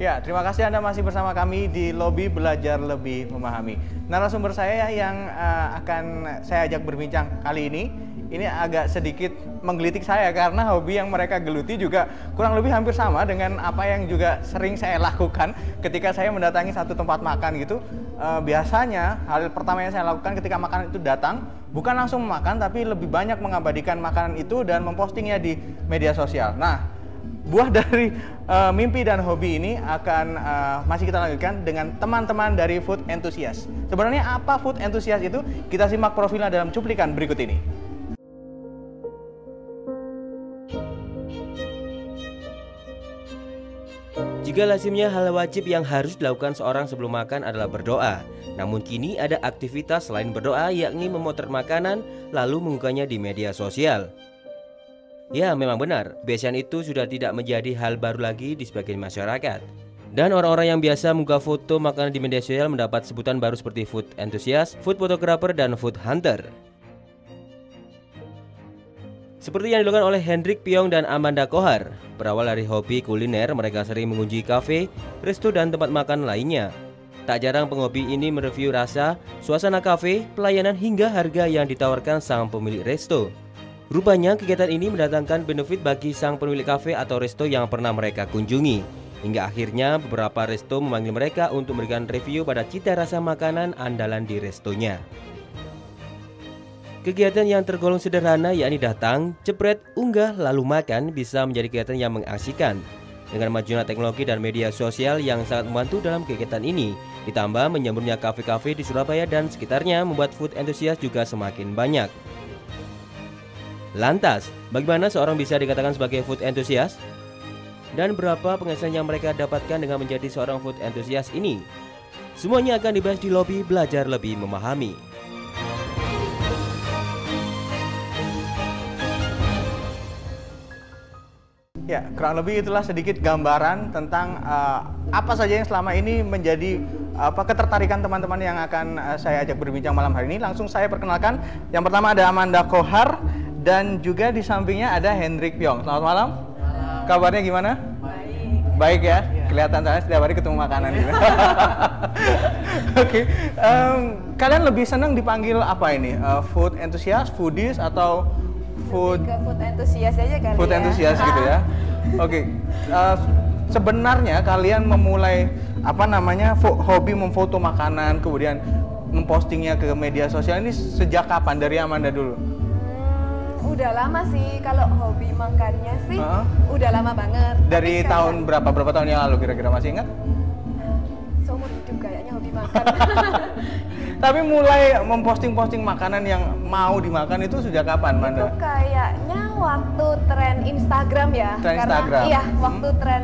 Ya, terima kasih Anda masih bersama kami di Lobby Belajar Lebih Memahami. Narasumber saya yang akan saya ajak berbincang kali ini agak sedikit menggelitik saya karena hobi yang mereka geluti juga kurang lebih hampir sama dengan apa yang juga sering saya lakukan ketika saya mendatangi satu tempat makan gitu. Biasanya hal pertama yang saya lakukan ketika makanan itu datang bukan langsung makan, tapi lebih banyak mengabadikan makanan itu dan mempostingnya di media sosial. Nah, buah dari mimpi dan hobi ini akan masih kita lanjutkan dengan teman-teman dari Food Enthusiast. Sebenarnya apa Food Enthusiast itu? Kita simak profilnya dalam cuplikan berikut ini. Jika lazimnya hal wajib yang harus dilakukan seorang sebelum makan adalah berdoa, namun kini ada aktivitas selain berdoa, yakni memotret makanan lalu mengunggahnya di media sosial. Ya, memang benar, biasanya itu sudah tidak menjadi hal baru lagi di sebagian masyarakat. Dan orang-orang yang biasa mengunggah foto makanan di media sosial mendapat sebutan baru seperti food enthusiast, food photographer, dan food hunter. Seperti yang dilakukan oleh Hendrik Piong dan Amanda Kohar. Berawal dari hobi kuliner, mereka sering mengunjungi kafe, resto, dan tempat makan lainnya. Tak jarang penghobi ini mereview rasa, suasana kafe, pelayanan, hingga harga yang ditawarkan sang pemilik resto. Rupanya kegiatan ini mendatangkan benefit bagi sang pemilik kafe atau resto yang pernah mereka kunjungi. Hingga akhirnya beberapa resto memanggil mereka untuk memberikan review pada cita rasa makanan andalan di restonya. Kegiatan yang tergolong sederhana yakni datang, jepret, unggah, lalu makan bisa menjadi kegiatan yang mengasihkan. Dengan majunya teknologi dan media sosial yang sangat membantu dalam kegiatan ini, ditambah menyemburnya kafe-kafe di Surabaya dan sekitarnya membuat food enthusiast juga semakin banyak. Lantas, bagaimana seorang bisa dikatakan sebagai food enthusiast? Dan berapa penghasilan yang mereka dapatkan dengan menjadi seorang food enthusiast ini? Semuanya akan dibahas di Lobby Belajar Lebih Memahami. Ya, kurang lebih itulah sedikit gambaran tentang apa saja yang selama ini menjadi ketertarikan teman-teman yang akan saya ajak berbincang malam hari ini. Langsung saya perkenalkan. Yang pertama ada Amanda Kohar dan juga di sampingnya ada Hendrik Piong. Selamat malam. Malam. Kabarnya gimana? Baik. Baik ya? Kelihatan saya setiap hari ketemu makanan gitu. Oke. Kalian lebih senang dipanggil apa ini? Food enthusiast, foodies, atau food enthusiast aja kali food ya. enthusiast gitu ya. Oke. Sebenarnya kalian memulai hobi memfoto makanan kemudian mempostingnya ke media sosial ini sejak kapan? Dari Amanda dulu. Udah lama sih, kalau hobi makannya sih udah lama banget. Dari tahun berapa tahun yang lalu kira-kira, masih ingat? Seumur hidup kayaknya hobi makan. Tapi mulai memposting makanan yang mau dimakan itu sejak kapan, Amanda? Itu kayaknya waktu tren Instagram ya. Tren Instagram. Iya, waktu tren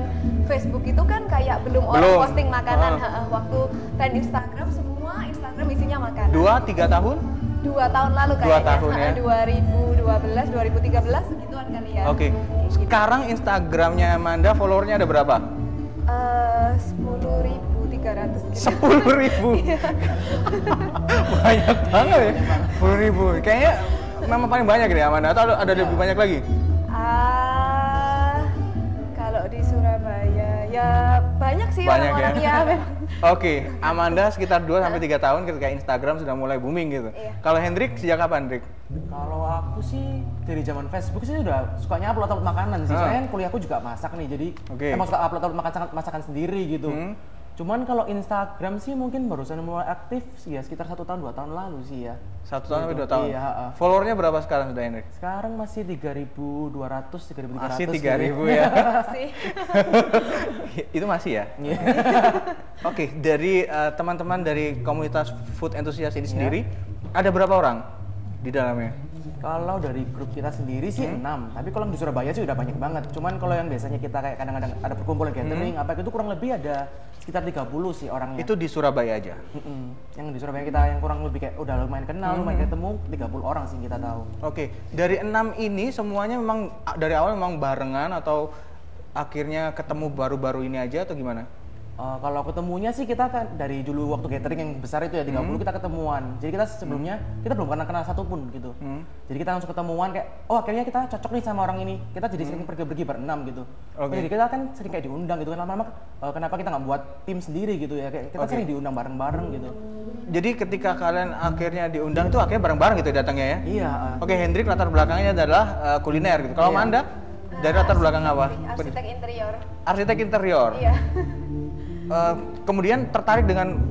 Facebook itu kan kayak belum orang posting makanan. Waktu tren Instagram, semua Instagram isinya makanan. 2-3 tahun? 2 tahun lalu kayaknya. 2 tahun ya? 2012, 2013 segituan kali ya. Oke. Sekarang Instagramnya Amanda followernya ada berapa? 10.300 gitu. 10.000. Banyak banget ya. 10.000. Kayaknya memang paling banyak deh Amanda, atau ada lebih banyak lagi? Kalau di Surabaya ya banyak sih banyak orang-orang ya. Oke, Amanda sekitar 2-3 tahun ketika Instagram sudah mulai booming gitu. Iya. Kalau Hendrik sejak kapan, Hendrik? Kalau aku sih dari zaman Facebook sih udah sukanya upload makanan sih. Soalnya kuliahku juga masak nih, jadi emang suka upload masakan sendiri gitu. Cuman kalau Instagram sih mungkin barusan mulai aktif sih ya sekitar 1 tahun 2 tahun lalu sih ya. 1 tahun sampai 2 tahun? Iya. Followernya berapa sekarang sudah, Hendrik? Sekarang masih 3.200, 3.300. Masih 3.000 ya? Masih. Itu masih ya? Iya. Oke, dari teman-teman dari komunitas Food Enthusiast ini sendiri, ada berapa orang di dalamnya? Kalau dari grup kita sendiri sih 6, tapi kalau di Surabaya sih udah banyak banget. Cuman kalau yang biasanya kita kayak kadang-kadang ada perkumpulan gathering, apa itu kurang lebih ada sekitar 30 sih orangnya. Itu di Surabaya aja? Yang di Surabaya kita yang kurang lebih kayak udah lumayan kenal, lumayan ketemu, 30 orang sih kita tahu. Oke, dari 6 ini semuanya memang dari awal memang barengan atau akhirnya ketemu baru-baru ini aja atau gimana? Kalau ketemunya sih kita kan dari dulu waktu catering yang besar itu ya 30 kita ketemuan. Jadi kita sebelumnya kita belum pernah kenal satupun gitu. Jadi kita langsung ketemuan kayak oh akhirnya kita cocok nih sama orang ini. Kita jadi sering pergi-pergi berenam gitu. Jadi kita kan sering kayak diundang gitu kan lama-lama kenapa kita nggak buat tim sendiri gitu ya kayak kita sering diundang bareng-bareng gitu. Jadi ketika kalian akhirnya diundang itu akhirnya bareng-bareng gitu datangnya ya? Iya. Oke, Hendrik latar belakangnya adalah kuliner gitu. Kalau Amanda dari latar belakang apa? Arsitek interior. Arsitek interior. Iya. Kemudian tertarik dengan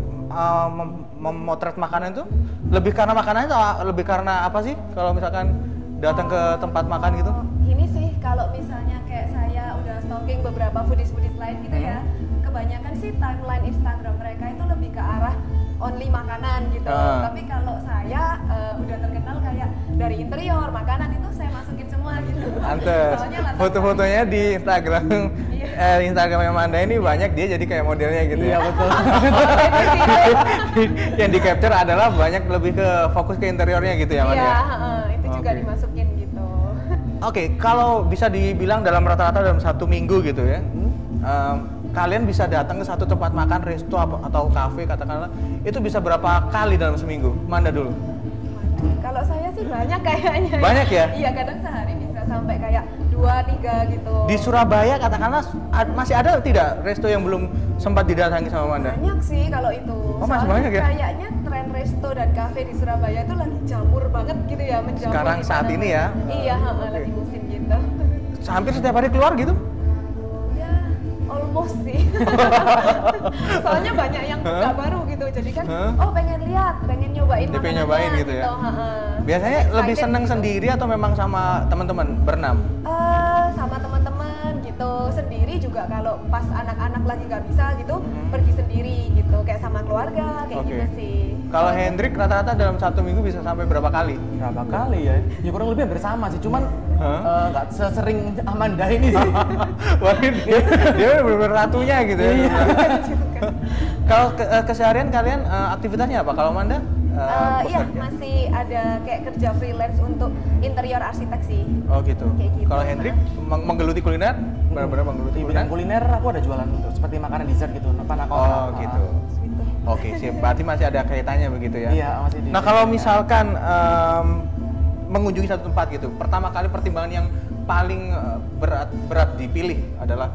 memotret makanan itu lebih karena makanannya atau lebih karena apa sih kalau misalkan datang ke tempat makan gitu? Gini sih kalau misalnya kayak saya udah stalking beberapa foodies lain gitu ya, kebanyakan sih timeline Instagram mereka itu lebih ke arah only makanan gitu. Tapi kalau saya udah terkenal kayak dari interior, makanan itu saya masukin semua gitu. Antes. Foto-fotonya di Instagram Instagramnya Amanda ini banyak dia jadi kayak modelnya gitu. Iya betul. Yang di capture adalah banyak lebih ke fokus ke interiornya gitu ya Amanda. Iya, itu juga dimasukin gitu. Oke, kalau bisa dibilang dalam rata-rata dalam 1 minggu gitu ya. Kalian bisa datang ke satu tempat makan, resto atau kafe katakanlah, itu bisa berapa kali dalam seminggu? Manda dulu. Kalau saya sih banyak kayaknya. Banyak ya? Iya, kadang sehari bisa sampai kayak 2-3 gitu. Di Surabaya katakanlah masih ada tidak resto yang belum sempat didatangi sama Manda? Banyak sih kalau itu. Oh, masih banyak ya? Kayaknya tren resto dan kafe di Surabaya itu lagi jamur banget gitu ya, menjamur. Sekarang saat ini ya? Iya, lagi musim gitu. Hampir setiap hari keluar gitu? Almost sih. Soalnya banyak yang buka baru gitu. Jadi kan oh pengen lihat, pengen nyobain dia pengen nyobain gitu ya. Biasanya lebih seneng gitu. sendiri atau memang sama teman-teman berenam? Sama teman-teman gitu. Sendiri juga kalau pas anak-anak lagi nggak bisa gitu, pergi sendiri gitu. Kayak sama keluarga kayak gitu sih. Kalau Hendrik rata-rata dalam 1 minggu bisa sampai berapa kali? Berapa kali ya? Ya kurang lebih hampir sama sih, cuman nggak sesering Amanda ini sih. Wah, dia benar-benar ratunya gitu ya. Kalau keseharian kalian aktivitasnya apa? Kalau Amanda? Iya, masih ada kayak kerja freelance untuk interior arsitek sih. Oh gitu. Gitu. Kalau Hendrik menggeluti kuliner? Benar-benar menggeluti Di bidang kuliner aku ada jualan untuk seperti makanan dessert gitu, panakota. Oh gitu. Oke, sih. Berarti masih ada kaitannya begitu ya? Iya, masih. Nah, kalau misalkan mengunjungi satu tempat gitu, pertama kali pertimbangan yang paling berat dipilih adalah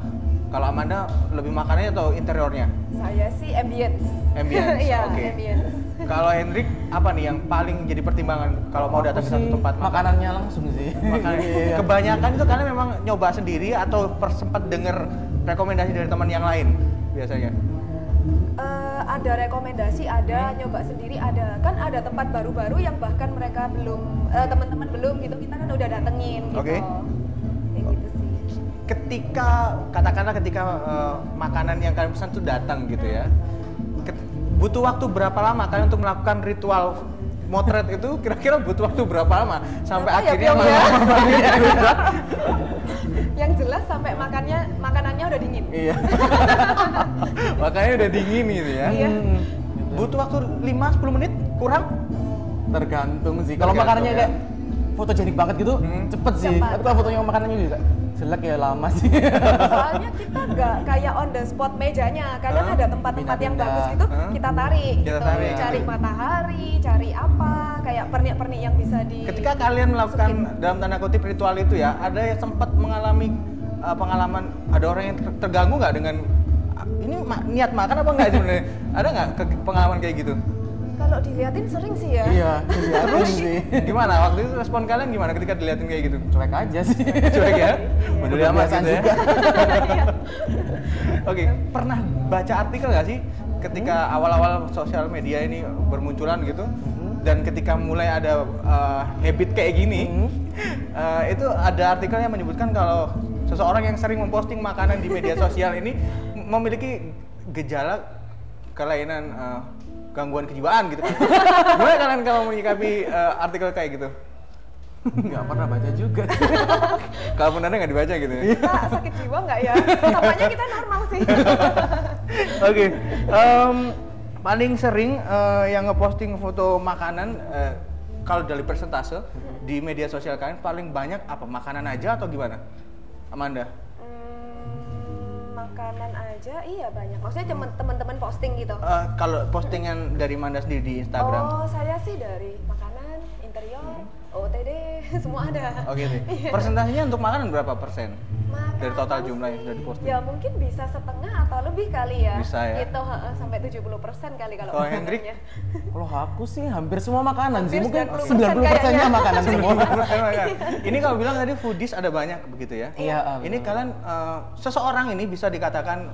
kalau Amanda lebih makanannya atau interiornya? Saya sih ambience. Ambience, Iya, oke. ambience. Kalau Hendrik, apa nih yang paling jadi pertimbangan kalau mau datang ke satu tempat makan? Makanannya langsung sih. Iya. Kebanyakan itu kalian memang nyoba sendiri atau sempat dengar rekomendasi dari teman yang lain biasanya? Ada rekomendasi, ada nyoba sendiri, ada kan ada tempat baru-baru yang bahkan mereka belum teman-teman belum gitu kita kan udah datengin gitu. Oke. Kayak gitu sih. Katakanlah ketika makanan yang kalian pesan itu datang gitu ya, butuh waktu berapa lama kalian untuk melakukan ritual motret itu? Kira-kira butuh waktu berapa lama sampai akhirnya Yang jelas sampai makanannya udah dingin. Iya. Makanya udah dingin gitu ya. Iya. Butuh waktu 5-10 menit kurang? Tergantung sih. Kalau makanannya kayak fotogenik banget gitu, cepet sih. Tapi kalau fotonya makanannya juga jelek ya lama sih. Soalnya kita nggak kayak on the spot mejanya. Kadang ada tempat-tempat yang bagus gitu, kita tarik. Cari matahari, cari apa, kayak pernik-pernik yang bisa di. Ketika kalian melakukan dalam tanda kutip ritual itu ya, ada yang sempat mengalami pengalaman, ada orang yang terganggu nggak dengan ini niat makan apa nggak sebenarnya? Ada nggak pengalaman kayak gitu? Kalau diliatin sering sih ya. Iya, terus sih. Gimana? Waktu itu respon kalian gimana ketika diliatin kayak gitu? Cuek aja sih. Cuek ya? Peduli amat gitu ya? Iya. Oke, pernah baca artikel nggak sih ketika awal-awal sosial media ini bermunculan gitu? Dan ketika mulai ada habit kayak gini, itu ada artikel yang menyebutkan kalau seseorang yang sering memposting makanan di media sosial ini memiliki gejala kelainan gangguan kejiwaan gitu. Gimana kalian kalau menyikapi artikel kayak gitu? Nggak pernah baca juga. Kalau benernya nggak dibaca gitu ya? Kita sakit jiwa nggak ya? Tampaknya kita normal sih. Oke. Paling sering yang ngeposting foto makanan kalau dari persentase di media sosial kalian paling banyak apa? Makanan aja atau gimana? Amanda? makanan aja, iya banyak. Maksudnya teman-teman posting gitu. Kalau postingan dari Manda sendiri di Instagram? Oh, saya sih dari makanan, interior, OOTD, semua ada. Oh gitu. Persentasinya untuk makanan berapa persen? Makanan Dari total jumlah yang sudah diposting? Ya mungkin bisa setengah atau lebih kali ya. Bisa ya? Gitu, sampai 70% kali kalau Oh, Hendrik? makanannya. Kalau aku sih hampir semua makanan sih, Hampir mungkin 90% 90%-nya makanan semua. Ini kalau bilang tadi foodies ada banyak begitu ya? Iya. Ini kalian seseorang ini bisa dikatakan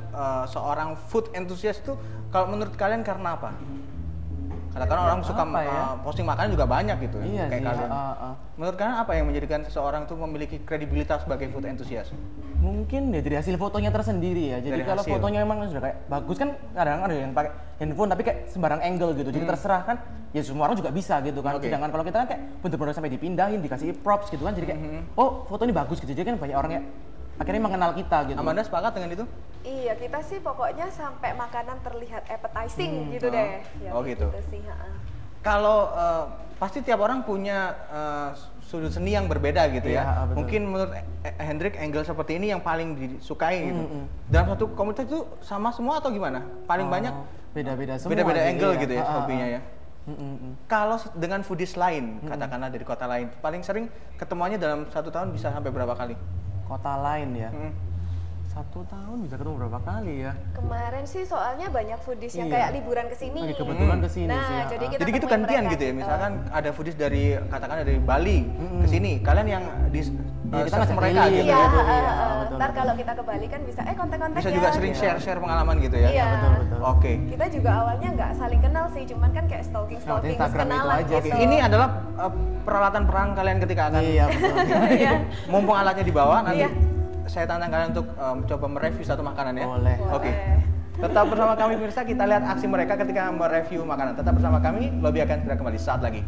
seorang food enthusiast itu kalau menurut kalian karena apa? Katakan orang suka posting makanan juga banyak gitu. Iya kayak sih. kalian. Menurut kalian apa yang menjadikan seseorang tuh memiliki kredibilitas sebagai food enthusiast? Mungkin ya dari hasil fotonya tersendiri ya. Jadi Dari kalau hasil. fotonya emang sudah kayak bagus kan, kadang ada yang pakai handphone tapi kayak sembarang angle gitu. Jadi terserah kan, ya semua orang juga bisa gitu kan. Oke. Sedangkan kalau kita kan kayak bener-bener sampai dipindahin, dikasih props gitu kan. Jadi kayak, oh foto ini bagus gitu. Jadi kan banyak orang yang akhirnya mengenal kita gitu. Amanda sepakat dengan itu? Iya, kita sih pokoknya sampai makanan terlihat appetizing gitu deh. Ya, Oh, gitu. sih, Kalau pasti tiap orang punya sudut seni yang berbeda gitu ya. Iya, betul. Mungkin menurut Hendrik angle seperti ini yang paling disukai gitu. Dalam satu komunitas itu sama semua atau gimana? Paling banyak Beda-beda semua. beda-beda jadi angle gitu ya Ah, ah, hobinya ah. ya. Kalau dengan foodies lain, katakanlah dari kota lain, paling sering ketemuannya dalam 1 tahun bisa sampai berapa kali? Kota lain ya. Mm. 1 tahun bisa ketemu berapa kali ya? Kemarin sih soalnya banyak foodies yang Iya. kayak liburan ke sini. Lagi kebetulan kesini Nah, sih. jadi kita Jadi gitu ketemuin gantian mereka gitu ya, gitu. misalkan ada foodies dari katakan dari Bali ke sini, kalian yang di Iya, kita serve ngajak mereka keliling. gitu Iya, ya. betul, ntar betul. kalau kita ke Bali kan bisa kontak-kontak Bisa ya. juga sering gitu. share-share pengalaman gitu ya. Iya. betul. Oke. Kita juga awalnya nggak saling kenal sih, cuman kan kayak stalking Lewat terus Instagram itu kenalan aja gitu. sih. Ini adalah peralatan perang kalian ketika akan Iya betul. Iya. mumpung alatnya dibawa nanti Iya. saya tantang kalian untuk coba mereview satu makanan ya. Boleh. Oke. Boleh. Tetap bersama kami pemirsa, kita lihat aksi mereka ketika mereview makanan. Tetap bersama kami, Lobby akan segera kembali saat lagi.